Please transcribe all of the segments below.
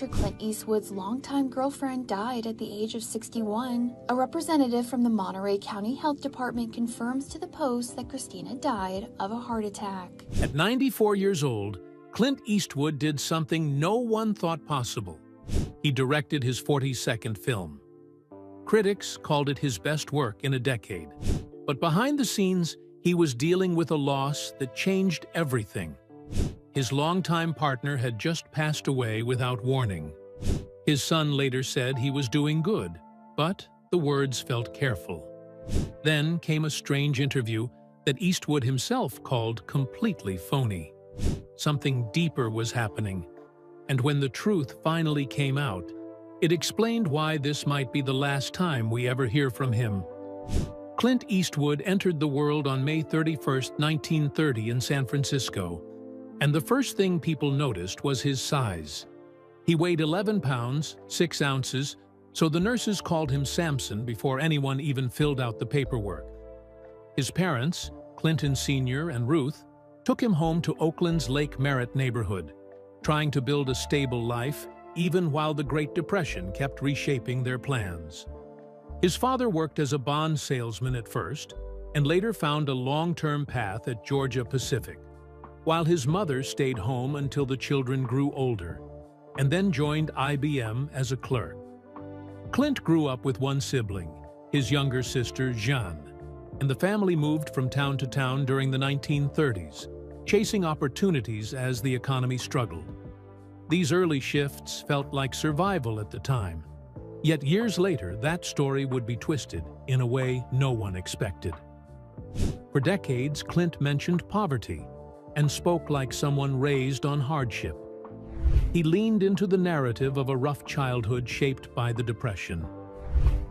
After Clint Eastwood's longtime girlfriend died at the age of 61, a representative from the Monterey County Health Department confirms to the Post that Christina died of a heart attack. At 94 years old, Clint Eastwood did something no one thought possible. He directed his 42nd film. Critics called it his best work in a decade. But behind the scenes, he was dealing with a loss that changed everything. His longtime partner had just passed away without warning. His son later said he was doing good, but the words felt careful. Then came a strange interview that Eastwood himself called completely phony. Something deeper was happening, and when the truth finally came out, it explained why this might be the last time we ever hear from him. Clint Eastwood entered the world on May 31, 1930 in San Francisco. And the first thing people noticed was his size. He weighed 11 pounds, 6 ounces, so the nurses called him Samson before anyone even filled out the paperwork. His parents, Clinton Sr. and Ruth, took him home to Oakland's Lake Merritt neighborhood, trying to build a stable life even while the Great Depression kept reshaping their plans. His father worked as a bond salesman at first, and later found a long-term path at Georgia Pacific, while his mother stayed home until the children grew older, and then joined IBM as a clerk. Clint grew up with one sibling, his younger sister Jeanne, and the family moved from town to town during the 1930s, chasing opportunities as the economy struggled. These early shifts felt like survival at the time, yet years later that story would be twisted in a way no one expected. For decades, Clint mentioned poverty, and spoke like someone raised on hardship. He leaned into the narrative of a rough childhood shaped by the Depression.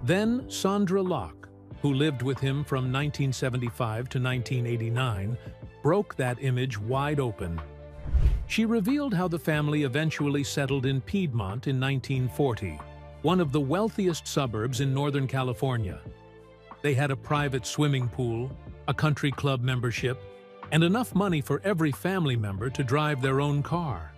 Then Sandra Locke, who lived with him from 1975 to 1989, broke that image wide open. She revealed how the family eventually settled in Piedmont in 1940, one of the wealthiest suburbs in Northern California. They had a private swimming pool, a country club membership, and enough money for every family member to drive their own car.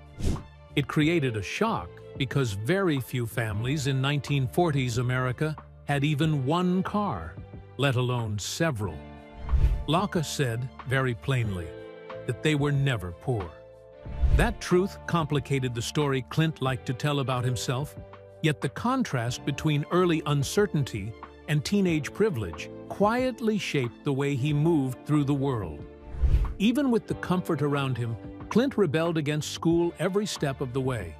It created a shock because very few families in 1940s America had even one car, let alone several. Locke said, very plainly, that they were never poor. That truth complicated the story Clint liked to tell about himself, yet the contrast between early uncertainty and teenage privilege quietly shaped the way he moved through the world. Even with the comfort around him, Clint rebelled against school every step of the way.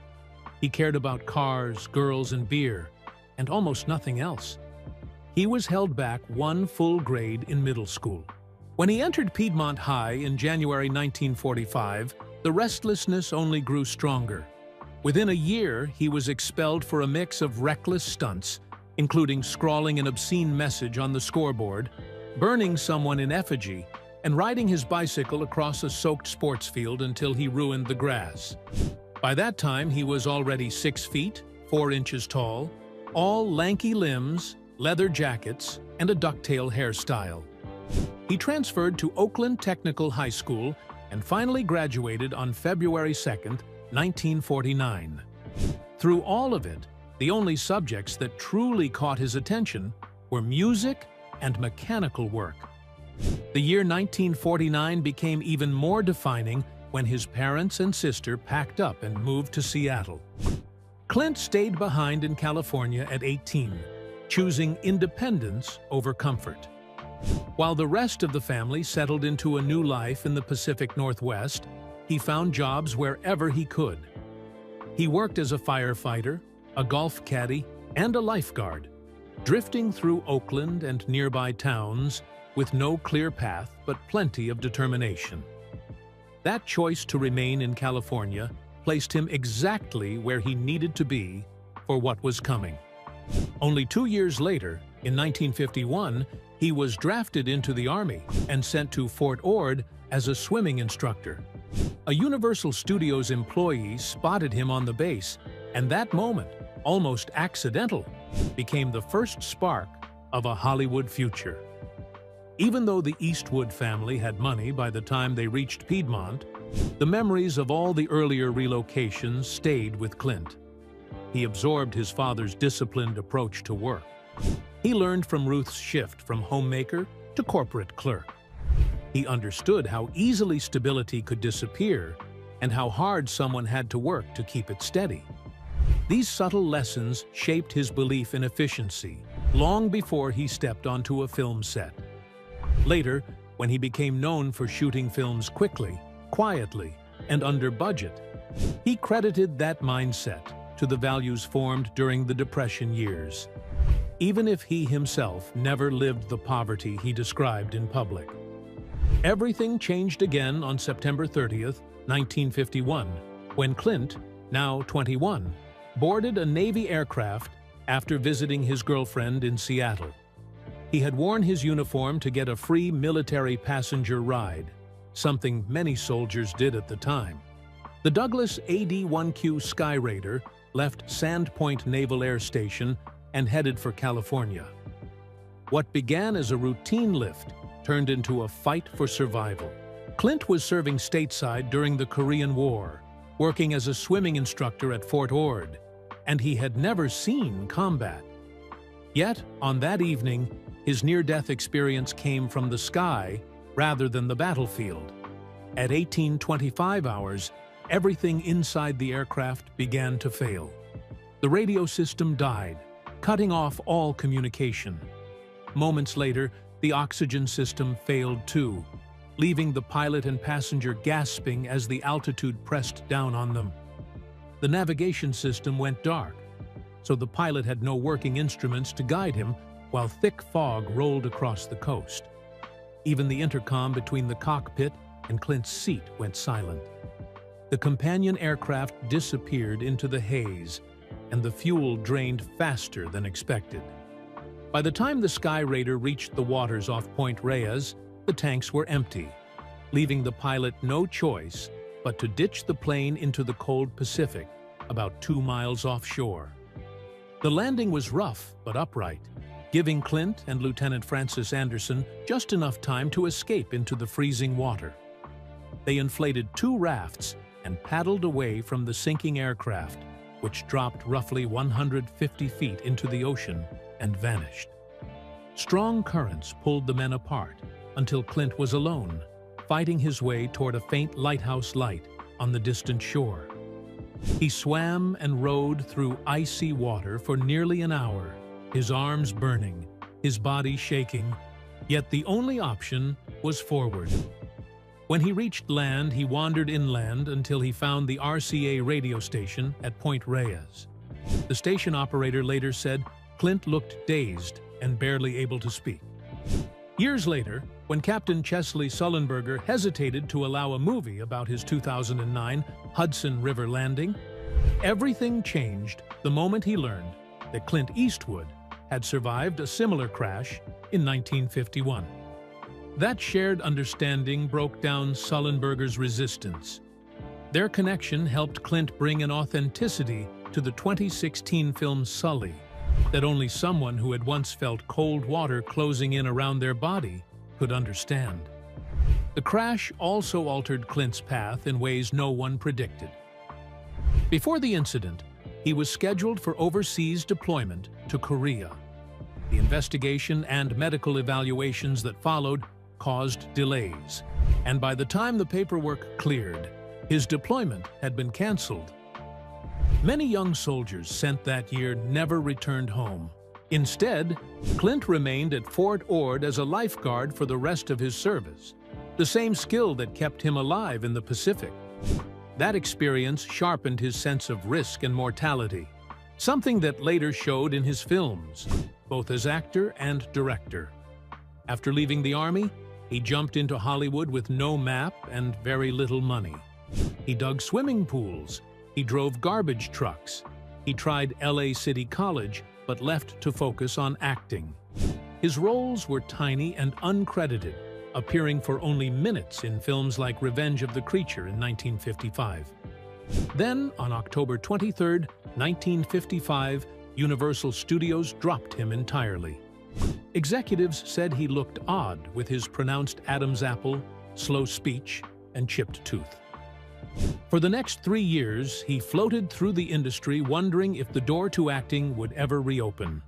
He cared about cars, girls, and beer, and almost nothing else. He was held back one full grade in middle school. When he entered Piedmont High in January 1945, the restlessness only grew stronger. Within a year, he was expelled for a mix of reckless stunts, including scrawling an obscene message on the scoreboard, burning someone in effigy, and riding his bicycle across a soaked sports field until he ruined the grass. By that time, he was already 6 feet, 4 inches tall, all lanky limbs, leather jackets, and a ducktail hairstyle. He transferred to Oakland Technical High School and finally graduated on February 2, 1949. Through all of it, the only subjects that truly caught his attention were music and mechanical work. The year 1949 became even more defining when his parents and sister packed up and moved to Seattle. Clint stayed behind in California at 18, choosing independence over comfort. While the rest of the family settled into a new life in the Pacific Northwest, he found jobs wherever he could. He worked as a firefighter, a golf caddy, and a lifeguard, drifting through Oakland and nearby towns with no clear path but plenty of determination. That choice to remain in California placed him exactly where he needed to be for what was coming. Only 2 years later, in 1951, he was drafted into the Army and sent to Fort Ord as a swimming instructor. A Universal Studios employee spotted him on the base, and that moment, almost accidental, became the first spark of a Hollywood future. Even though the Eastwood family had money by the time they reached Piedmont, the memories of all the earlier relocations stayed with Clint. He absorbed his father's disciplined approach to work. He learned from Ruth's shift from homemaker to corporate clerk. He understood how easily stability could disappear and how hard someone had to work to keep it steady. These subtle lessons shaped his belief in efficiency long before he stepped onto a film set. Later, when he became known for shooting films quickly, quietly, and under budget, he credited that mindset to the values formed during the Depression years, even if he himself never lived the poverty he described in public. Everything changed again on September 30th, 1951, when Clint, now 21, boarded a Navy aircraft after visiting his girlfriend in Seattle. He had worn his uniform to get a free military passenger ride, something many soldiers did at the time. The Douglas AD-1Q Sky Raider left Sandpoint Naval Air Station and headed for California. What began as a routine lift turned into a fight for survival. Clint was serving stateside during the Korean War, working as a swimming instructor at Fort Ord, and he had never seen combat. Yet, on that evening, his near-death experience came from the sky rather than the battlefield. At 18:25 hours, everything inside the aircraft began to fail. The radio system died, cutting off all communication. Moments later, the oxygen system failed too, leaving the pilot and passenger gasping as the altitude pressed down on them. The navigation system went dark, so the pilot had no working instruments to guide him while thick fog rolled across the coast. Even the intercom between the cockpit and Clint's seat went silent. The companion aircraft disappeared into the haze, and the fuel drained faster than expected. By the time the Sky Raider reached the waters off Point Reyes, the tanks were empty, leaving the pilot no choice but to ditch the plane into the cold Pacific, about 2 miles offshore. The landing was rough but upright, giving Clint and Lieutenant Francis Anderson just enough time to escape into the freezing water. They inflated 2 rafts and paddled away from the sinking aircraft, which dropped roughly 150 feet into the ocean and vanished. Strong currents pulled the men apart until Clint was alone, fighting his way toward a faint lighthouse light on the distant shore. He swam and rowed through icy water for nearly an hour, his arms burning, his body shaking, yet the only option was forward. When he reached land, he wandered inland until he found the RCA radio station at Point Reyes. The station operator later said Clint looked dazed and barely able to speak. Years later, when Captain Chesley Sullenberger hesitated to allow a movie about his 2009 Hudson River landing, everything changed the moment he learned that Clint Eastwood had survived a similar crash in 1951. That shared understanding broke down Sullenberger's resistance. Their connection helped Clint bring an authenticity to the 2016 film Sully that only someone who had once felt cold water closing in around their body could understand. The crash also altered Clint's path in ways no one predicted. Before the incident, he was scheduled for overseas deployment to Korea. The investigation and medical evaluations that followed caused delays, and by the time the paperwork cleared, his deployment had been canceled. Many young soldiers sent that year never returned home. Instead, Clint remained at Fort Ord as a lifeguard for the rest of his service, the same skill that kept him alive in the Pacific. That experience sharpened his sense of risk and mortality, something that later showed in his films, both as actor and director. After leaving the Army, he jumped into Hollywood with no map and very little money. He dug swimming pools. He drove garbage trucks. He tried LA City College, but left to focus on acting. His roles were tiny and uncredited, appearing for only minutes in films like Revenge of the Creature in 1955. Then, on October 23, 1955, Universal Studios dropped him entirely. Executives said he looked odd with his pronounced Adam's apple, slow speech, and chipped tooth. For the next 3 years, he floated through the industry wondering if the door to acting would ever reopen.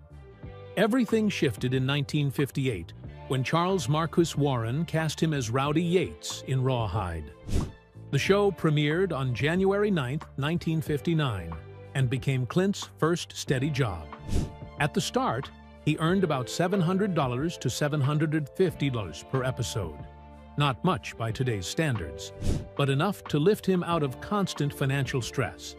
Everything shifted in 1958 when Charles Marcus Warren cast him as Rowdy Yates in Rawhide. The show premiered on January 9, 1959, and became Clint's first steady job. At the start, he earned about $700 to $750 per episode. Not much by today's standards, but enough to lift him out of constant financial stress.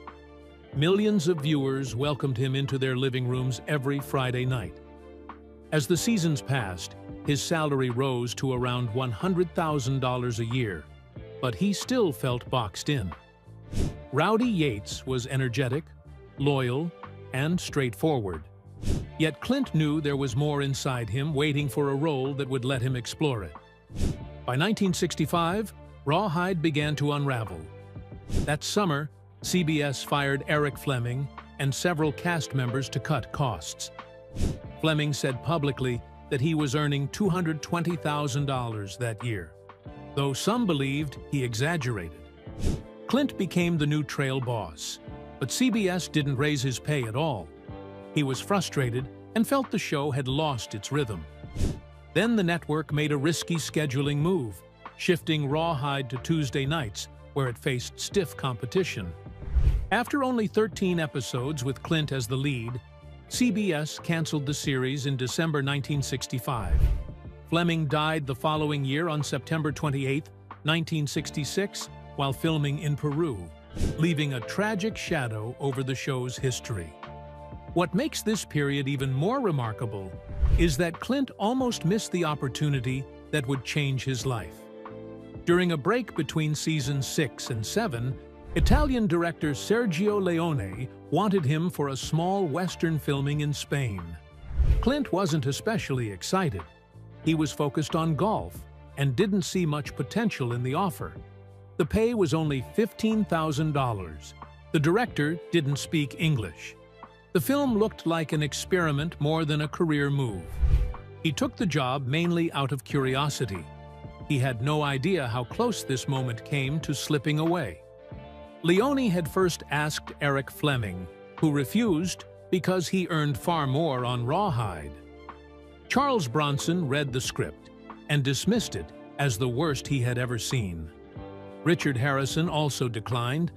Millions of viewers welcomed him into their living rooms every Friday night. As the seasons passed, his salary rose to around $100,000 a year, but he still felt boxed in. Rowdy Yates was energetic, loyal, and straightforward. Yet Clint knew there was more inside him waiting for a role that would let him explore it. By 1965, Rawhide began to unravel. That summer, CBS fired Eric Fleming and several cast members to cut costs. Fleming said publicly that he was earning $220,000 that year, though some believed he exaggerated. Clint became the new trail boss, but CBS didn't raise his pay at all. He was frustrated and felt the show had lost its rhythm. Then the network made a risky scheduling move, shifting Rawhide to Tuesday nights, where it faced stiff competition. After only 13 episodes with Clint as the lead, CBS canceled the series in December 1965. Fleming died the following year on September 28, 1966, while filming in Peru, leaving a tragic shadow over the show's history. What makes this period even more remarkable is that Clint almost missed the opportunity that would change his life. During a break between seasons 6 and 7, Italian director Sergio Leone wanted him for a small Western filming in Spain. Clint wasn't especially excited. He was focused on golf and didn't see much potential in the offer. The pay was only $15,000. The director didn't speak English. The film looked like an experiment more than a career move. He took the job mainly out of curiosity. He had no idea how close this moment came to slipping away. Leone had first asked Eric Fleming, who refused because he earned far more on Rawhide. Charles Bronson read the script and dismissed it as the worst he had ever seen. Richard Harrison also declined,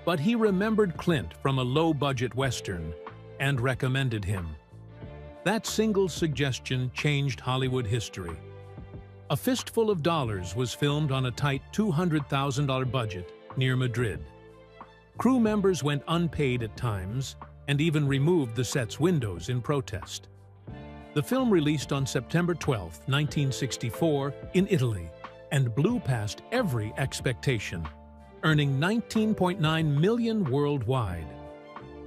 but he remembered Clint from a low-budget Western and recommended him. That single suggestion changed Hollywood history. A Fistful of Dollars was filmed on a tight $200,000 budget near Madrid. Crew members went unpaid at times and even removed the set's windows in protest. The film released on September 12, 1964, in Italy, and blew past every expectation, earning $19.9 million worldwide.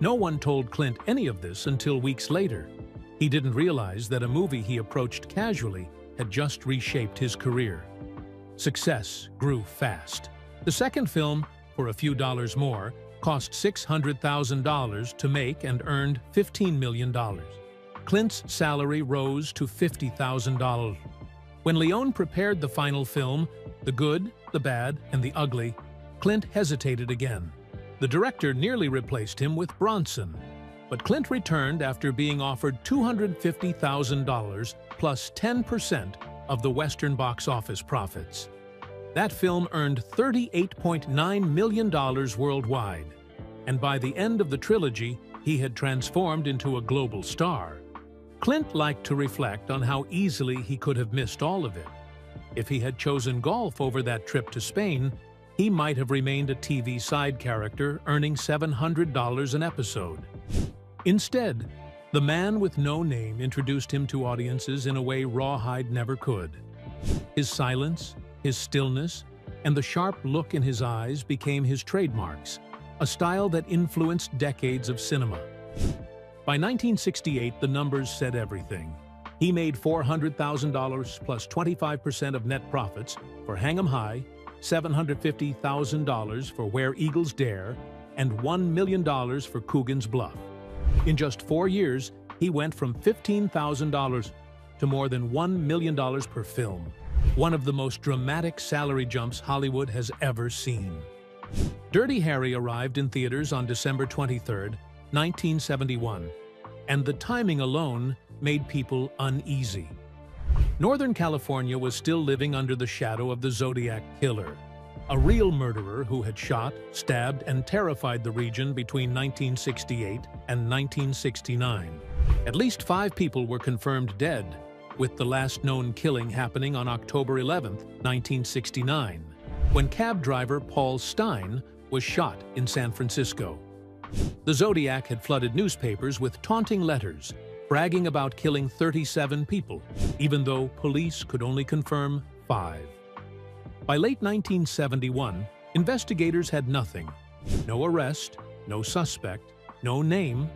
No one told Clint any of this until weeks later. He didn't realize that a movie he approached casually had just reshaped his career. Success grew fast. The second film, for a few dollars more, cost $600,000 to make and earned $15 million. Clint's salary rose to $50,000. When Leone prepared the final film, The Good, the Bad, and the Ugly, Clint hesitated again. The director nearly replaced him with Bronson, but Clint returned after being offered $250,000 plus 10% of the Western box office profits. That film earned $38.9 million worldwide, and by the end of the trilogy, he had transformed into a global star. Clint liked to reflect on how easily he could have missed all of it. If he had chosen golf over that trip to Spain, he might have remained a TV side character earning $700 an episode. Instead, the man with no name introduced him to audiences in a way Rawhide never could. His silence, his stillness, and the sharp look in his eyes became his trademarks, a style that influenced decades of cinema. By 1968, the numbers said everything. He made $400,000 plus 25% of net profits for Hang 'em High, $750,000 for Where Eagles Dare, and $1 million for Coogan's Bluff. In just 4 years, he went from $15,000 to more than $1 million per film, one of the most dramatic salary jumps Hollywood has ever seen. Dirty Harry arrived in theaters on December 23, 1971, and the timing alone made people uneasy. Northern California was still living under the shadow of the Zodiac Killer, a real murderer who had shot, stabbed, and terrified the region between 1968 and 1969. At least 5 people were confirmed dead, with the last known killing happening on October 11, 1969, when cab driver Paul Stine was shot in San Francisco. The Zodiac had flooded newspapers with taunting letters, bragging about killing 37 people, even though police could only confirm 5. By late 1971, investigators had nothing. No arrest, no suspect, no name.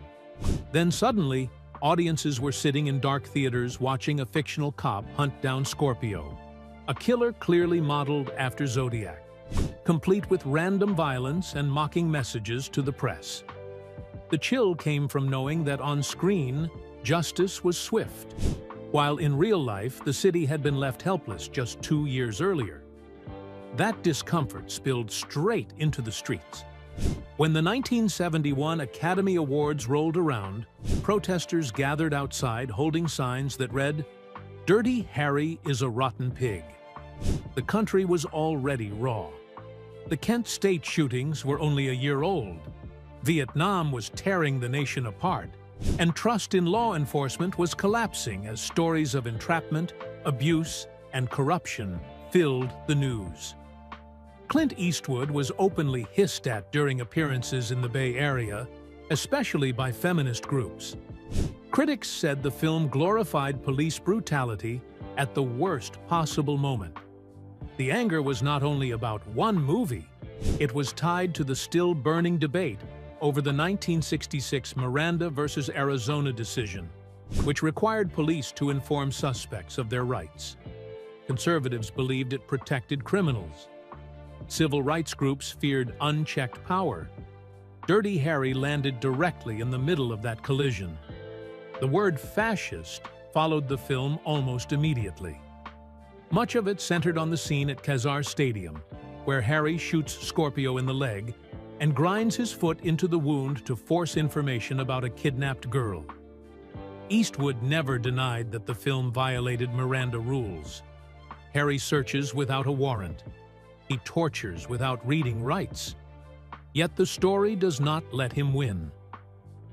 Then suddenly, audiences were sitting in dark theaters watching a fictional cop hunt down Scorpio, a killer clearly modeled after Zodiac, complete with random violence and mocking messages to the press. The chill came from knowing that on screen, justice was swift, while in real life the city had been left helpless just 2 years earlier. That discomfort spilled straight into the streets. When the 1971 Academy Awards rolled around, protesters gathered outside holding signs that read, "Dirty Harry is a rotten pig." The country was already raw. The Kent State shootings were only a year old. Vietnam was tearing the nation apart, and trust in law enforcement was collapsing as stories of entrapment, abuse, and corruption filled the news. Clint Eastwood was openly hissed at during appearances in the Bay Area, especially by feminist groups. Critics said the film glorified police brutality at the worst possible moment. The anger was not only about one movie, it was tied to the still-burning debate over the 1966 Miranda versus Arizona decision, which required police to inform suspects of their rights. Conservatives believed it protected criminals. Civil rights groups feared unchecked power. Dirty Harry landed directly in the middle of that collision. The word fascist followed the film almost immediately. Much of it centered on the scene at Kezar Stadium, where Harry shoots Scorpio in the leg and grinds his foot into the wound to force information about a kidnapped girl. Eastwood never denied that the film violated Miranda rules. Harry searches without a warrant. He tortures without reading rights. Yet the story does not let him win.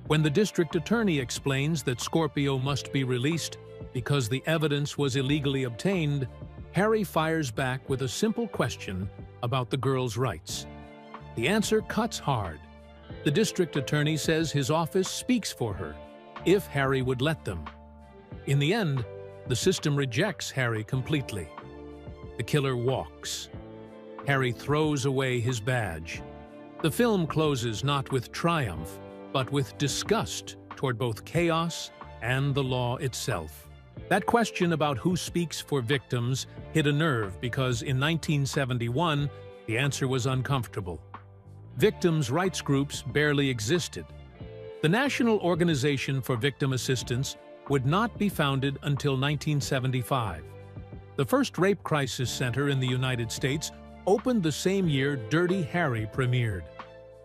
When the district attorney explains that Scorpio must be released because the evidence was illegally obtained, Harry fires back with a simple question about the girl's rights. The answer cuts hard. The district attorney says his office speaks for her, if Harry would let them. In the end, the system rejects Harry completely. The killer walks. Harry throws away his badge. The film closes not with triumph, but with disgust toward both chaos and the law itself. That question about who speaks for victims hit a nerve because in 1971, the answer was uncomfortable. Victims' rights groups barely existed. The National Organization for Victim Assistance would not be founded until 1975. The first rape crisis center in the United States opened the same year Dirty Harry premiered.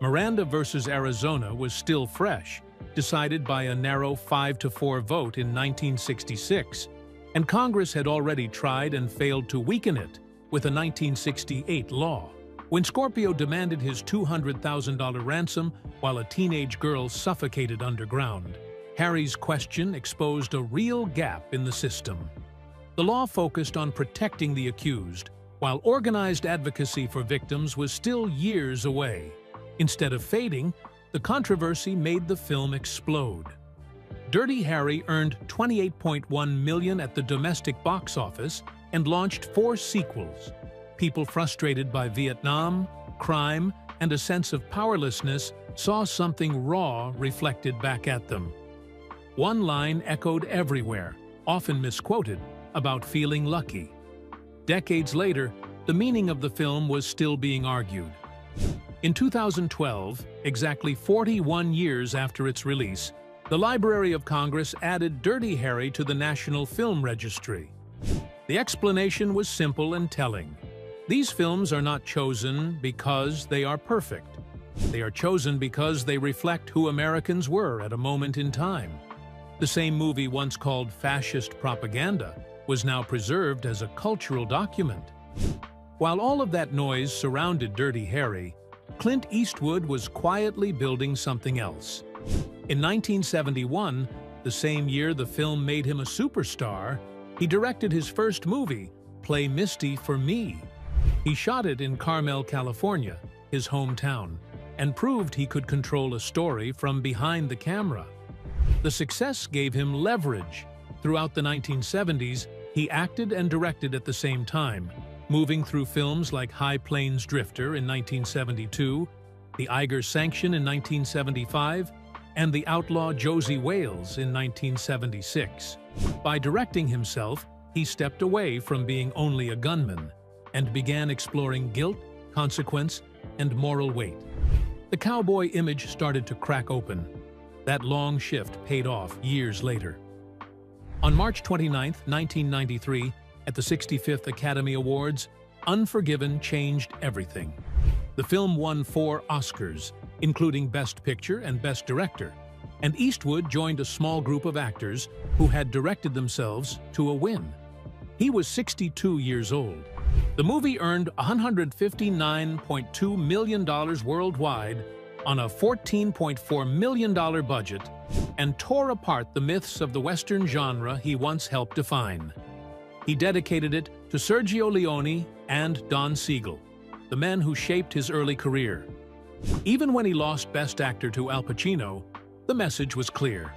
Miranda versus Arizona was still fresh, decided by a narrow 5-4 vote in 1966, and Congress had already tried and failed to weaken it with a 1968 law. When Scorpio demanded his $200,000 ransom while a teenage girl suffocated underground, Harry's question exposed a real gap in the system. The law focused on protecting the accused, while organized advocacy for victims was still years away. Instead of fading, the controversy made the film explode. Dirty Harry earned $28.1 million at the domestic box office and launched 4 sequels. People frustrated by Vietnam, crime, and a sense of powerlessness saw something raw reflected back at them. One line echoed everywhere, often misquoted, about feeling lucky. Decades later, the meaning of the film was still being argued. In 2012, exactly 41 years after its release, the Library of Congress added Dirty Harry to the National Film Registry. The explanation was simple and telling. These films are not chosen because they are perfect. They are chosen because they reflect who Americans were at a moment in time. The same movie once called fascist propaganda was now preserved as a cultural document. While all of that noise surrounded Dirty Harry, Clint Eastwood was quietly building something else. In 1971, the same year the film made him a superstar, he directed his first movie, Play Misty for Me. He shot it in Carmel, California, his hometown, and proved he could control a story from behind the camera. The success gave him leverage. Throughout the 1970s, he acted and directed at the same time, moving through films like High Plains Drifter in 1972, The Eiger Sanction in 1975, and The Outlaw Josie Wales in 1976. By directing himself, he stepped away from being only a gunman and began exploring guilt, consequence, and moral weight. The cowboy image started to crack open. That long shift paid off years later. On March 29, 1993, at the 65th Academy Awards, Unforgiven changed everything. The film won 4 Oscars, including Best Picture and Best Director, and Eastwood joined a small group of actors who had directed themselves to a win. He was 62 years old. The movie earned $159.2 million worldwide on a $14.4 million budget and tore apart the myths of the Western genre he once helped define. He dedicated it to Sergio Leone and Don Siegel, the men who shaped his early career. Even when he lost Best Actor to Al Pacino, the message was clear.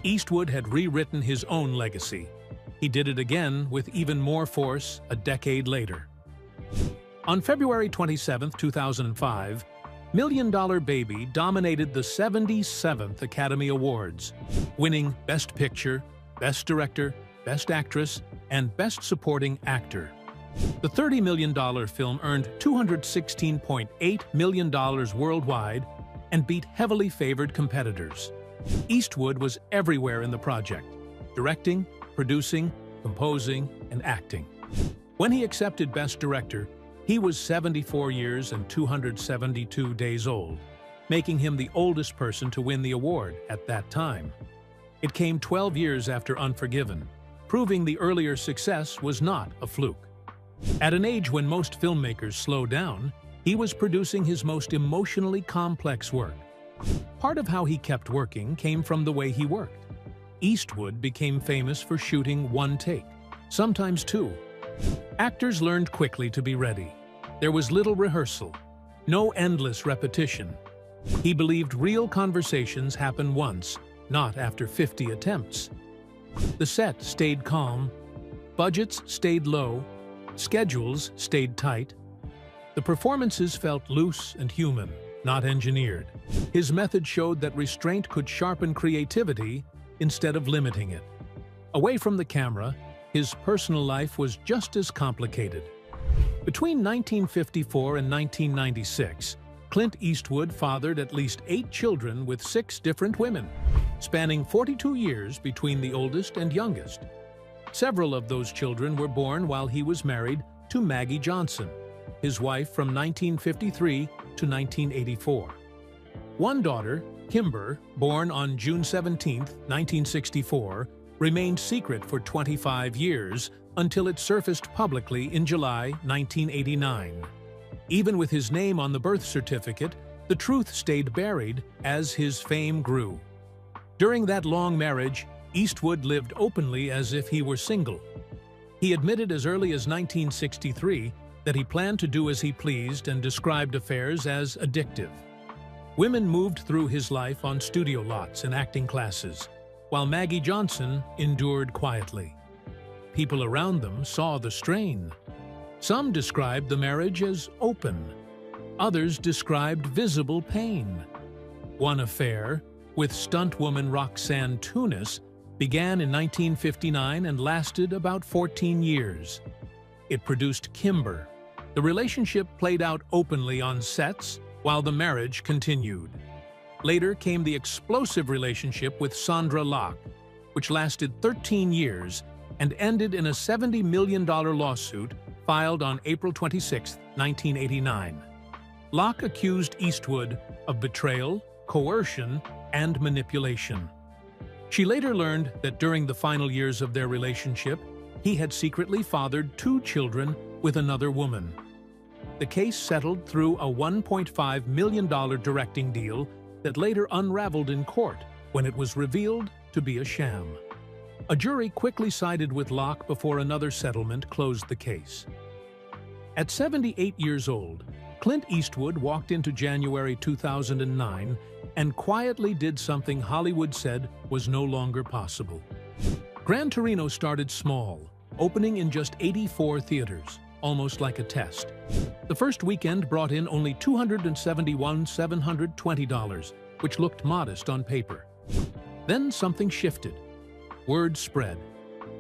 Eastwood had rewritten his own legacy. He did it again with even more force a decade later. On February 27, 2005, Million Dollar Baby dominated the 77th Academy Awards, winning Best Picture, Best Director, Best Actress, and Best Supporting Actor. The $30 million film earned $216.8 million worldwide and beat heavily favored competitors. Eastwood was everywhere in the project, directing, producing, composing, and acting. When he accepted Best Director, he was 74 years and 272 days old, making him the oldest person to win the award at that time. It came 12 years after Unforgiven, proving the earlier success was not a fluke. At an age when most filmmakers slow down, he was producing his most emotionally complex work. Part of how he kept working came from the way he worked. Eastwood became famous for shooting one take, sometimes 2. Actors learned quickly to be ready. There was little rehearsal, no endless repetition. He believed real conversations happen once, not after 50 attempts. The set stayed calm, budgets stayed low, schedules stayed tight. The performances felt loose and human, not engineered. His method showed that restraint could sharpen creativity instead of limiting it. Away from the camera, his personal life was just as complicated. Between 1954 and 1996, Clint Eastwood fathered at least 8 children with 6 different women, spanning 42 years between the oldest and youngest. Several of those children were born while he was married to Maggie Johnson, his wife from 1953 to 1984. One daughter, Kimber, born on June 17, 1964, remained secret for 25 years until it surfaced publicly in July 1989. Even with his name on the birth certificate, the truth stayed buried as his fame grew. During that long marriage, Eastwood lived openly as if he were single. He admitted as early as 1963 that he planned to do as he pleased and described affairs as addictive. Women moved through his life on studio lots and acting classes, while Maggie Johnson endured quietly. People around them saw the strain. Some described the marriage as open. Others described visible pain. One affair, with stuntwoman Roxanne Tunis, began in 1959 and lasted about 14 years. It produced Kimber. The relationship played out openly on sets, while the marriage continued. Later came the explosive relationship with Sandra Locke, which lasted 13 years and ended in a $70 million lawsuit filed on April 26, 1989. Locke accused Eastwood of betrayal, coercion, and manipulation. She later learned that during the final years of their relationship, he had secretly fathered 2 children with another woman. The case settled through a $1.5 million directing deal that later unraveled in court when it was revealed to be a sham. A jury quickly sided with Locke before another settlement closed the case. At 78 years old, Clint Eastwood walked into January 2009 and quietly did something Hollywood said was no longer possible. Gran Torino started small, opening in just 84 theaters, almost like a test. The first weekend brought in only $271,720, which looked modest on paper. Then something shifted. Word spread.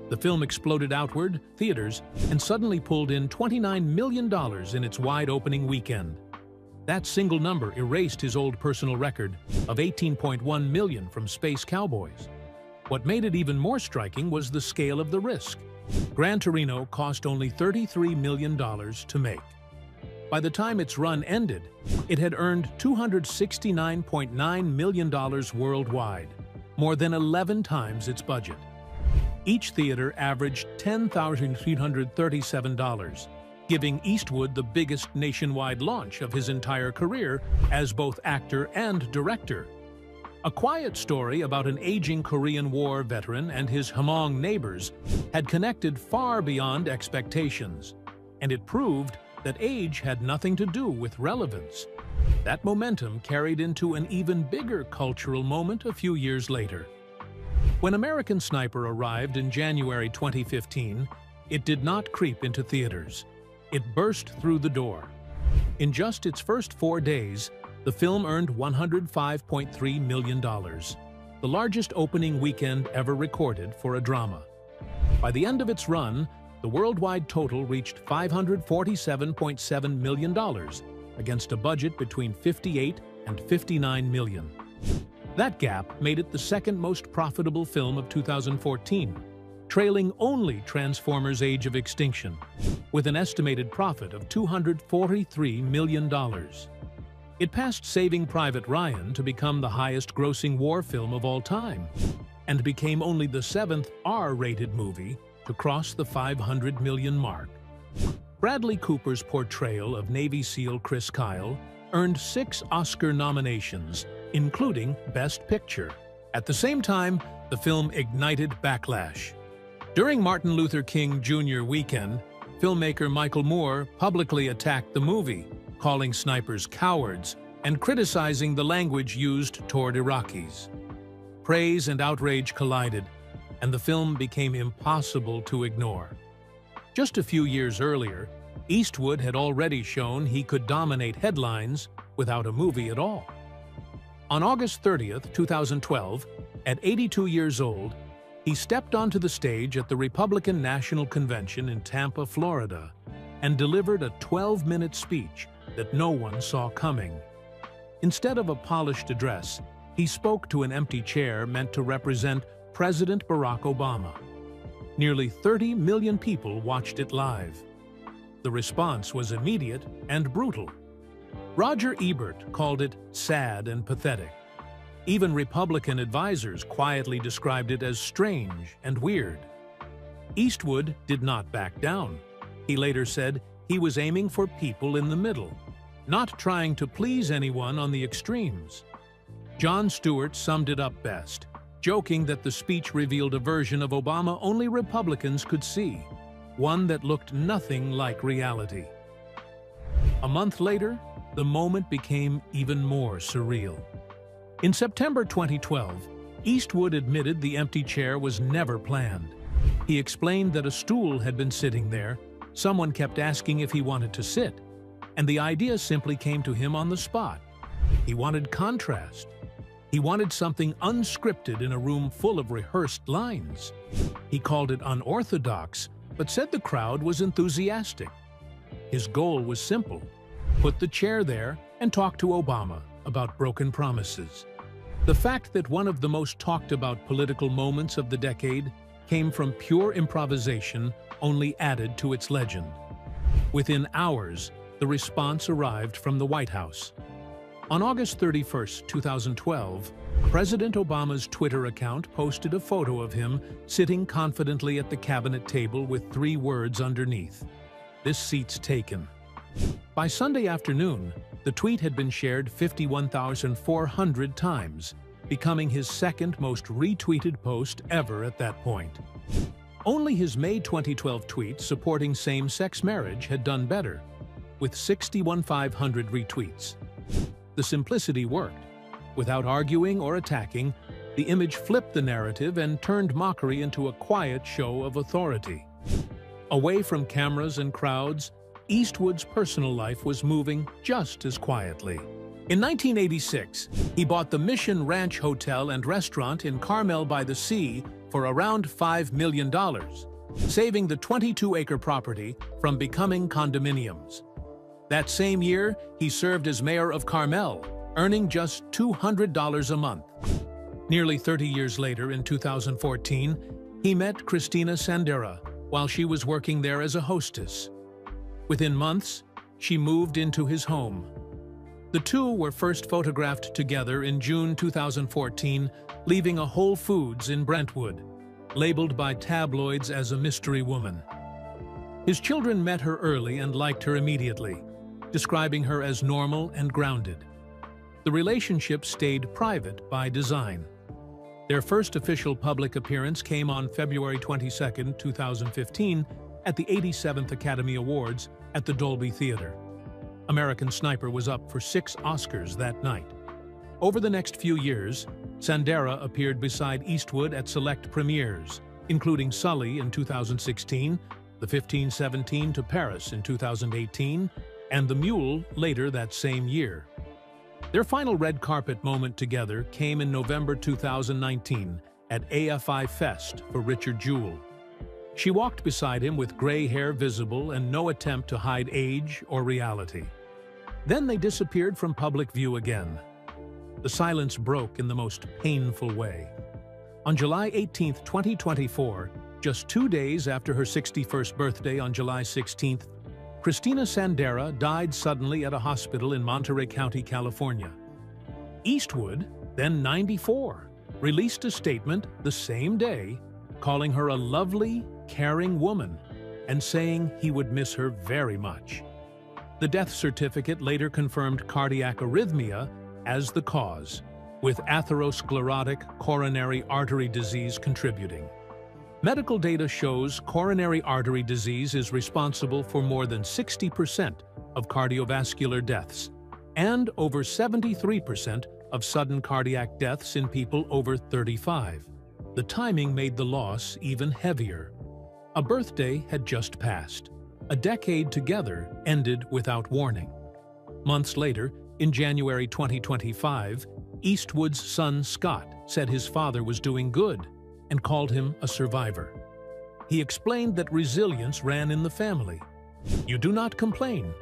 The film exploded outward, theaters, and suddenly pulled in $29 million in its wide opening weekend. That single number erased his old personal record of $18.1 million from Space Cowboys. What made it even more striking was the scale of the risk. Gran Torino cost only $33 million to make. By the time its run ended, it had earned $269.9 million worldwide, more than 11 times its budget. Each theater averaged $10,337, giving Eastwood the biggest nationwide launch of his entire career as both actor and director. A quiet story about an aging Korean War veteran and his Hmong neighbors had connected far beyond expectations, and it proved that age had nothing to do with relevance. That momentum carried into an even bigger cultural moment a few years later. When American Sniper arrived in January 2015, it did not creep into theaters. It burst through the door. In just its first 4 days, the film earned $105.3 million, the largest opening weekend ever recorded for a drama. By the end of its run, the worldwide total reached $547.7 million, against a budget between $58 and $59 million. That gap made it the second most profitable film of 2014, trailing only Transformers: Age of Extinction, with an estimated profit of $243 million. It passed Saving Private Ryan to become the highest-grossing war film of all time, and became only the 7th R-rated movie to cross the 500 million mark. Bradley Cooper's portrayal of Navy SEAL Chris Kyle earned 6 Oscar nominations, including Best Picture. At the same time, the film ignited backlash. During Martin Luther King Jr. weekend, filmmaker Michael Moore publicly attacked the movie, calling snipers cowards and criticizing the language used toward Iraqis. Praise and outrage collided, and the film became impossible to ignore. Just a few years earlier, Eastwood had already shown he could dominate headlines without a movie at all. On August 30th, 2012, at 82 years old, he stepped onto the stage at the Republican National Convention in Tampa, Florida, and delivered a 12-minute speech that no one saw coming. Instead of a polished address, he spoke to an empty chair meant to represent President Barack Obama. Nearly 30 million people watched it live. The response was immediate and brutal. Roger Ebert called it sad and pathetic. Even Republican advisors quietly described it as strange and weird. Eastwood did not back down. He later said he was aiming for people in the middle, not trying to please anyone on the extremes. Jon Stewart summed it up best, joking that the speech revealed a version of Obama only Republicans could see, one that looked nothing like reality. A month later, the moment became even more surreal. In September 2012, Eastwood admitted the empty chair was never planned. He explained that a stool had been sitting there, someone kept asking if he wanted to sit, and the idea simply came to him on the spot. He wanted contrast. He wanted something unscripted in a room full of rehearsed lines. He called it unorthodox, but said the crowd was enthusiastic. His goal was simple: put the chair there and talk to Obama about broken promises. The fact that one of the most talked about political moments of the decade came from pure improvisation, only added to its legend. Within hours, the response arrived from the White House. On August 31, 2012, President Obama's Twitter account posted a photo of him sitting confidently at the cabinet table with 3 words underneath: "This seat's taken." By Sunday afternoon, the tweet had been shared 51,400 times, becoming his second most retweeted post ever at that point. Only his May 2012 tweet supporting same-sex marriage had done better, with 61,500 retweets. The simplicity worked. Without arguing or attacking, the image flipped the narrative and turned mockery into a quiet show of authority. Away from cameras and crowds, Eastwood's personal life was moving just as quietly. In 1986, he bought the Mission Ranch Hotel and Restaurant in Carmel by the Sea for around $5 million, saving the 22-acre property from becoming condominiums. That same year, he served as mayor of Carmel, earning just $200 a month. Nearly 30 years later, in 2014, he met Christina Sandera while she was working there as a hostess. Within months, she moved into his home. The two were first photographed together in June 2014, leaving a Whole Foods in Brentwood, labeled by tabloids as a mystery woman. His children met her early and liked her immediately, describing her as normal and grounded. The relationship stayed private by design. Their first official public appearance came on February 22, 2015, at the 87th Academy Awards at the Dolby Theater. American Sniper was up for 6 Oscars that night. Over the next few years, Sandera appeared beside Eastwood at select premieres, including Sully in 2016, The 1517 to Paris in 2018, and The Mule later that same year. Their final red carpet moment together came in November 2019 at AFI Fest for Richard Jewell. She walked beside him with gray hair visible and no attempt to hide age or reality. Then they disappeared from public view again. The silence broke in the most painful way. On July 18, 2024, just 2 days after her 61st birthday on July 16th, Christina Sandera died suddenly at a hospital in Monterey County, California. Eastwood, then 94, released a statement the same day, calling her a lovely, caring woman and saying he would miss her very much. The death certificate later confirmed cardiac arrhythmia as the cause, with atherosclerotic coronary artery disease contributing. Medical data shows coronary artery disease is responsible for more than 60% of cardiovascular deaths and over 73% of sudden cardiac deaths in people over 35. The timing made the loss even heavier. A birthday had just passed. A decade together ended without warning. Months later, in January 2025, Eastwood's son Scott said his father was doing good and called him a survivor. He explained that resilience ran in the family. You do not complain.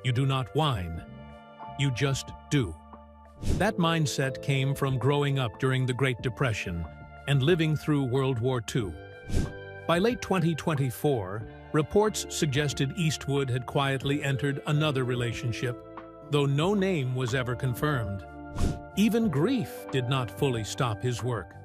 You do not whine. You just do. That mindset came from growing up during the Great Depression and living through World War II. By late 2024, reports suggested Eastwood had quietly entered another relationship, though no name was ever confirmed. Even grief did not fully stop his work.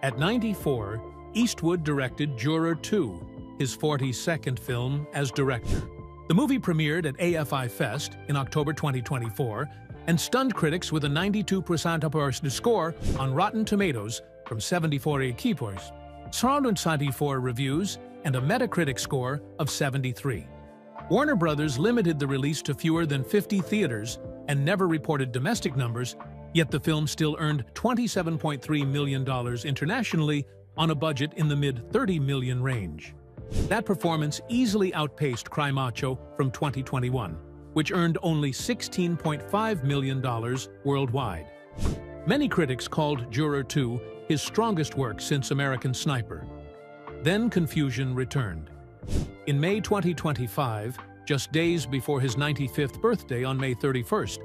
At 94, Eastwood directed Juror 2, his 42nd film as director. The movie premiered at AFI Fest in October 2024 and stunned critics with a 92% score on Rotten Tomatoes from 74 equipos, 74 reviews, and a Metacritic score of 73. Warner Brothers limited the release to fewer than 50 theaters and never reported domestic numbers, yet the film still earned $27.3 million internationally on a budget in the mid-30 million range. That performance easily outpaced Cry Macho from 2021, which earned only $16.5 million worldwide. Many critics called Juror 2 his strongest work since American Sniper. Then confusion returned. In May 2025, just days before his 95th birthday on May 31st,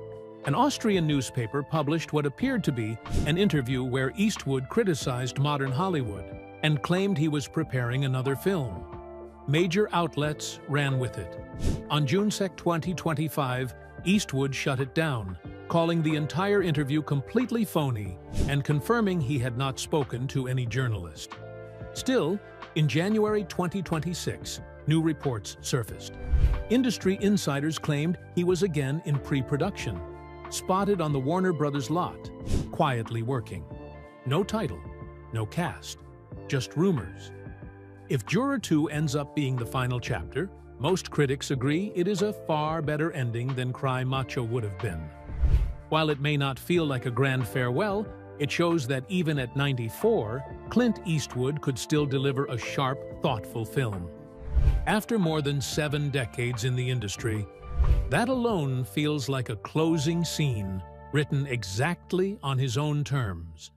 an Austrian newspaper published what appeared to be an interview where Eastwood criticized modern Hollywood and claimed he was preparing another film. Major outlets ran with it. On June 2, 2025, Eastwood shut it down, calling the entire interview completely phony and confirming he had not spoken to any journalist. Still, in January 2026, new reports surfaced. Industry insiders claimed he was again in pre-production, spotted on the Warner Brothers lot, quietly working. No title, no cast, just rumors. If Juror 2 ends up being the final chapter, most critics agree it is a far better ending than Cry Macho would have been. While it may not feel like a grand farewell, it shows that even at 94, Clint Eastwood could still deliver a sharp, thoughtful film. After more than 7 decades in the industry, that alone feels like a closing scene written exactly on his own terms.